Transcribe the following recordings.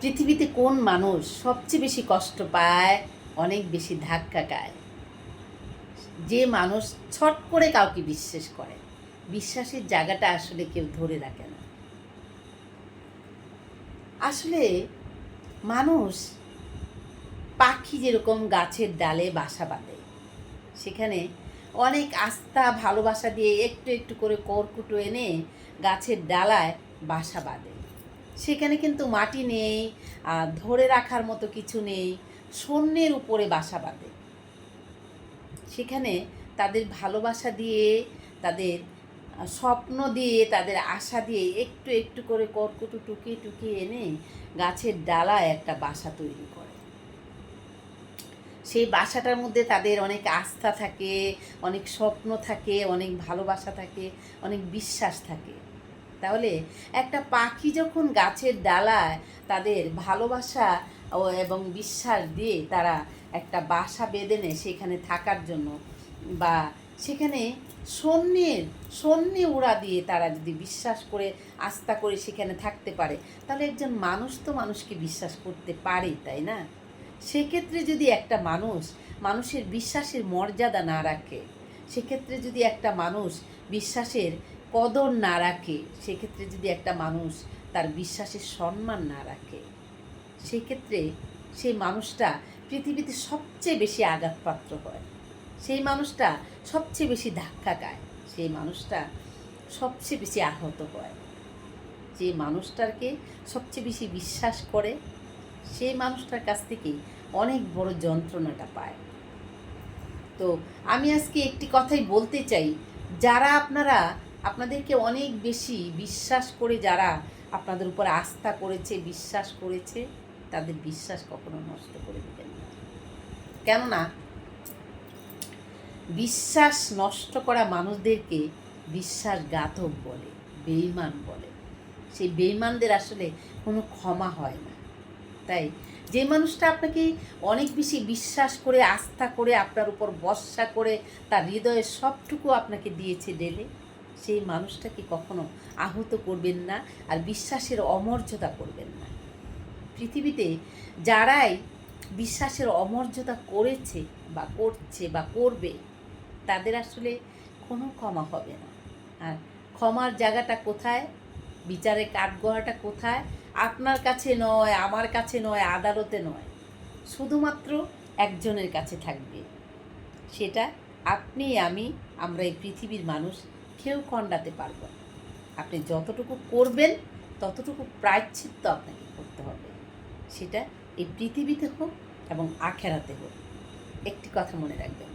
পৃথিবীতে কোন মানুষ সবচেয়ে বেশি কষ্ট পায়, অনেক বেশি ধাক্কা খায়? যে মানুষ ছট করে কাউকে বিশ্বাস করে, বিশ্বাসের জায়গাটা আসলে কেউ ধরে রাখে না। আসলে মানুষ পাখি যেরকম গাছের ডালে বাসা বাঁধে, সেখানে অনেক আস্থা ভালোবাসা দিয়ে একটু একটু করে কর্কুটো এনে গাছের ডালায় বাসা বাঁধে। সেখানে কিন্তু মাটি নেই, ধরে রাখার মতো কিছু নেই, শূন্যের উপরে বাসা বাঁধে। সেখানে তাদের ভালোবাসা দিয়ে, তাদের স্বপ্ন দিয়ে, তাদের আশা দিয়ে একটু একটু করে কর্কুটো টুকিয়ে টুকিয়ে এনে গাছের ডালায় একটা বাসা তৈরি করে। সেই বাসাটার মধ্যে তাদের অনেক আস্থা থাকে, অনেক স্বপ্ন থাকে, অনেক ভালোবাসা থাকে, অনেক বিশ্বাস থাকে। তাহলে একটা পাখি যখন গাছের ডালায় তাদের ভালোবাসা এবং বিশ্বাস দিয়ে তারা একটা বাসা বেঁধে নেয় সেখানে থাকার জন্য, বা সেখানে শূন্যে উড়া দিয়ে তারা যদি বিশ্বাস করে আস্থা করে সেখানে থাকতে পারে, তাহলে একজন মানুষ তো মানুষকে বিশ্বাস করতে পারে, তাই না? সেক্ষেত্রে যদি একটা মানুষের বিশ্বাসের মর্যাদা না রাখে, সেক্ষেত্রে যদি একটা মানুষ বিশ্বাসের কদর না রাখে, সেক্ষেত্রে যদি একটা মানুষ তার বিশ্বাসের সম্মান না রাখে, সেক্ষেত্রে সেই মানুষটা পৃথিবীতে সবচেয়ে বেশি আঘাতপ্রাপ্ত হয়, সেই মানুষটা সবচেয়ে বেশি ধাক্কা খায়, সেই মানুষটা সবচেয়ে বেশি আহত হয়। যে মানুষটাকে সবচেয়ে বেশি বিশ্বাস করে, সেই মানুষটার কাছ থেকেই অনেক বড় যন্ত্রণাটা পায়। তো আমি আজকে একটি কথাই বলতে চাই, যারা আপনাদেরকে অনেক বেশি বিশ্বাস করে, যারা আপনাদের উপর আস্থা করেছে, বিশ্বাস করেছে, তাদের বিশ্বাস কখনো নষ্ট করে দেবেন না। কেননা বিশ্বাস নষ্ট করা মানুষদেরকে বিশ্বাসঘাতক বলে, বেঈমান বলে। সেই বেঈমানদের আসলে কোনো ক্ষমা হয় না। তাই যে মানুষটা আপনাকে অনেক বেশি বিশ্বাস করে, আস্থা করে, আপনার উপর ভরসা করে, তার হৃদয়ের সবটুকু আপনাকে দিয়েছে ঢেলে, সেই মানুষটাকে কখনো আহত করবেন না, আর বিশ্বাসের অমর্যাদা করবেন না। পৃথিবীতে যারাই বিশ্বাসের অমর্যাদা করেছে বা করছে বা করবে, তাদের আসলে কোনো ক্ষমা হবে না। আর ক্ষমার জায়গাটা কোথায়, বিচারের কাঠগড়াটা কোথায়? আপনার কাছে নয়, আমার কাছে নয়, আদালতে নয়, শুধুমাত্র একজনের কাছে থাকবে। সেটা আপনি, আমরা এই পৃথিবীর মানুষ কেউ খণ্ডাতে পারব না। আপনি যতটুকু করবেন ততটুকু প্রায়শ্চিত্ত আপনাকে করতে হবে, সেটা এই পৃথিবীতে হোক এবং আখেরাতে হোক। একটি কথা মনে রাখবেন,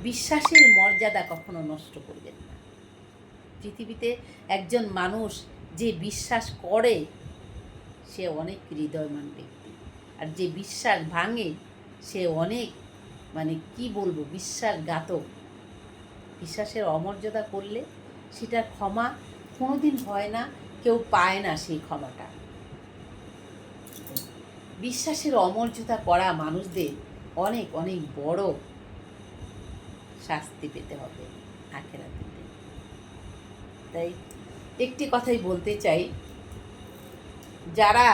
বিশ্বাসের মর্যাদা কখনো নষ্ট করবেন না। পৃথিবীতে একজন মানুষ যে বিশ্বাস করে, সে অনেক হৃদয়মান ব্যক্তি, আর যে বিশ্বাস ভাঙে সে অনেক, কি বলবো, বিশ্বাসঘাতক। বিশ্বাসের অমর্যাদা করলে সেটার ক্ষমা কোনোদিন হয় না, কেউ পায় না সেই ক্ষমাটা। বিশ্বাসের অমর্যাদা করা মানুষদের অনেক অনেক বড় শাস্তি পেতে হবে আখিরাতে। তাই একটি কথাই বলতে চাই, যারা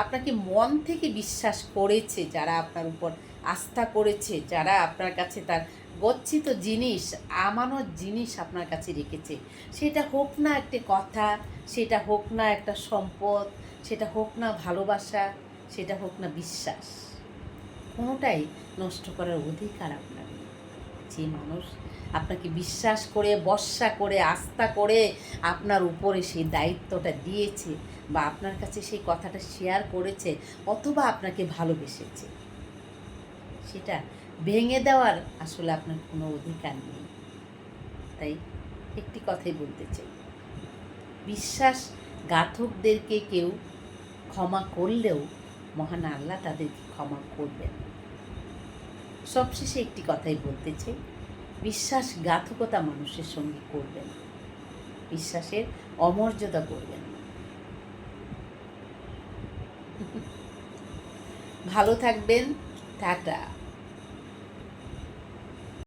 আপনাকে মন থেকে বিশ্বাস করেছে, যারা আপনার উপর আস্থা করেছে, যারা আপনার কাছে তার গচ্ছিত জিনিস, আমানত জিনিস আপনার কাছে রেখেছে, সেটা হোক না একটা কথা, সেটা হোক না একটা সম্পদ, সেটা হোক না ভালোবাসা, সেটা হোক না বিশ্বাস, কোনোটাই নষ্ট করার অধিকার আপনার নেই। যে মানুষ আপনাকে বিশ্বাস করে, ভরসা করে, আস্থা করে আপনার উপরে সেই দায়িত্বটা দিয়েছে, বা আপনার কাছে সেই কথাটা শেয়ার করেছে, অথবা আপনাকে ভালোবেসেছে, সেটা ভেঙে দেওয়ার আসলে আপনার কোনো অধিকার নেই। তাই একটি কথাই বলতে চাই, বিশ্বাসঘাতকদেরকে কেউ ক্ষমা করলেও মহান আল্লাহ তাদেরকে ক্ষমা করবেন। সবশেষে একটি কথাই বলতে চাই, বিশ্বাসঘাতকতা মানুষের সঙ্গে করবেন, বিশ্বাসের অমর্যাদা করবেন। ভালো থাকবেন, টাটা।